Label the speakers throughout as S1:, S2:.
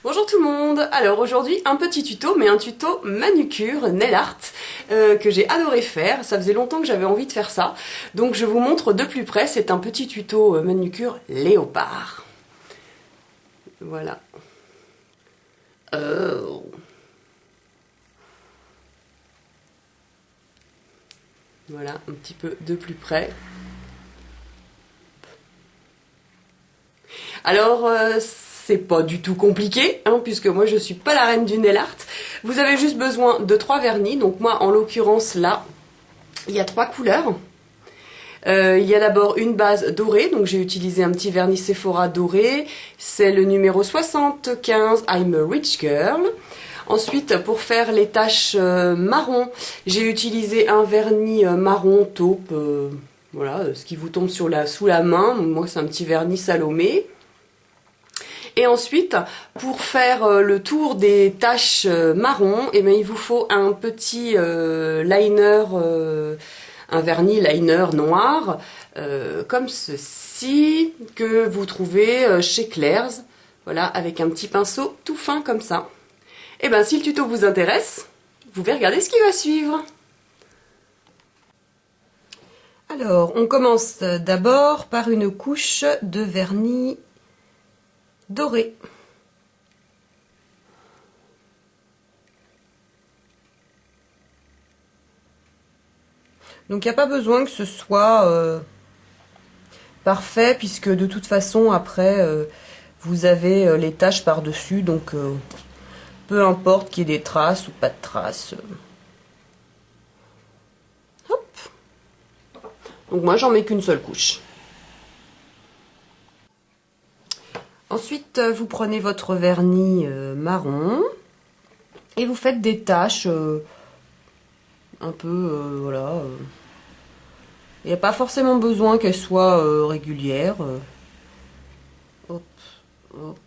S1: Bonjour tout le monde. Alors aujourd'hui un petit tuto, mais un tuto manucure, nail art, que j'ai adoré faire. Ça faisait longtemps que j'avais envie de faire ça. Donc je vous montre de plus près, c'est un petit tuto manucure léopard. Voilà. Voilà, un petit peu de plus près. Alors, c'est pas du tout compliqué, hein, puisque moi je suis pas la reine du nail art. Vous avez juste besoin de 3 vernis. Donc moi, en l'occurrence, là, il y a 3 couleurs. Il y a d'abord une base dorée, donc j'ai utilisé un petit vernis Sephora doré. C'est le numéro 75, I'm a Rich Girl. Ensuite, pour faire les taches marron, j'ai utilisé un vernis marron taupe, voilà, ce qui vous tombe sous la main. Moi, c'est un petit vernis Salomé. Et ensuite, pour faire le tour des taches marron, eh bien, il vous faut un petit liner, un vernis liner noir, comme ceci, que vous trouvez chez Claire's. Voilà, avec un petit pinceau tout fin comme ça. Et bien, si le tuto vous intéresse, vous pouvez regarder ce qui va suivre. Alors, on commence d'abord par une couche de vernis doré. Donc il n'y a pas besoin que ce soit parfait, puisque de toute façon après vous avez les taches par-dessus, donc peu importe qu'il y ait des traces ou pas de traces. Hop. Donc moi j'en mets qu'une seule couche. Ensuite, vous prenez votre vernis marron et vous faites des taches un peu, voilà. Il n'y a pas forcément besoin qu'elles soient régulières. Hop, hop.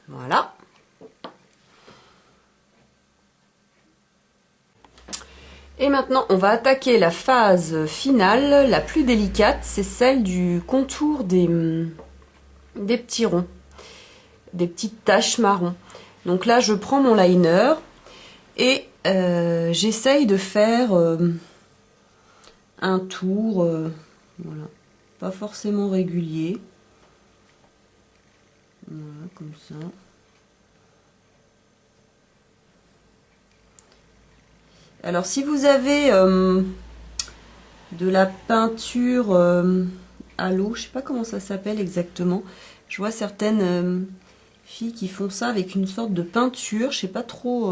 S1: Voilà. Et maintenant, on va attaquer la phase finale, la plus délicate, c'est celle du contour des petits ronds, des petites taches marron. Donc là, je prends mon liner et j'essaye de faire un tour, voilà, pas forcément régulier, voilà, comme ça. Alors si vous avez de la peinture à l'eau, je sais pas comment ça s'appelle exactement, je vois certaines filles qui font ça avec une sorte de peinture, je sais pas trop,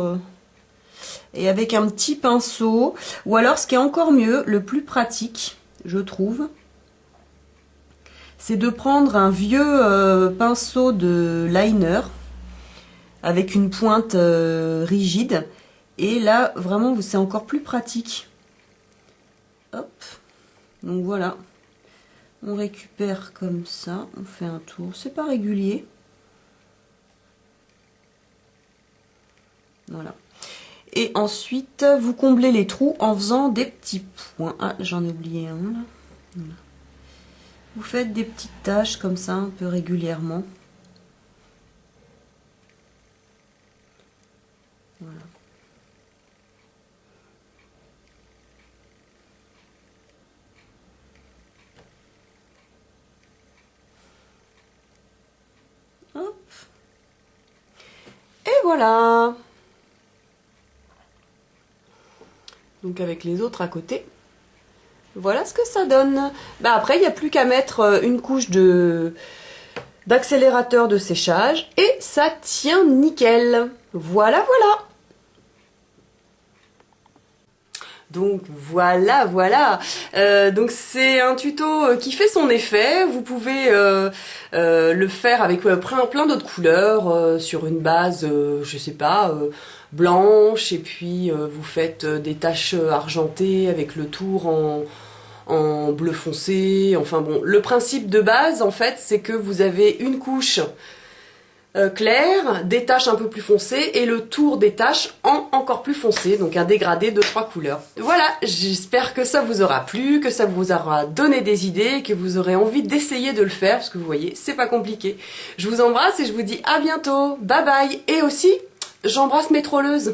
S1: et avec un petit pinceau, ou alors ce qui est encore mieux, le plus pratique, je trouve, c'est de prendre un vieux pinceau de liner avec une pointe rigide. Et là, vraiment, c'est encore plus pratique. Hop. Donc voilà. On récupère comme ça. On fait un tour. C'est pas régulier. Voilà. Et ensuite, vous comblez les trous en faisant des petits points. Ah, j'en ai oublié un là. Voilà. Vous faites des petites taches comme ça, un peu régulièrement. Voilà. Hop. Et voilà. Donc avec les autres à côté, voilà ce que ça donne. Bah après, il n'y a plus qu'à mettre une couche d'accélérateur de séchage et ça tient nickel. Voilà, voilà. Donc voilà, voilà. Donc c'est un tuto qui fait son effet. Vous pouvez le faire avec plein d'autres couleurs sur une base, je sais pas, blanche. Et puis vous faites des taches argentées avec le tour en bleu foncé. Enfin bon, le principe de base en fait, c'est que vous avez une couche clair, des taches un peu plus foncées et le tour des taches en encore plus foncé, donc un dégradé de 3 couleurs. Voilà, j'espère que ça vous aura plu, que ça vous aura donné des idées, que vous aurez envie d'essayer de le faire, parce que vous voyez, c'est pas compliqué. Je vous embrasse et je vous dis à bientôt, bye bye, et aussi, j'embrasse mes trolleuses.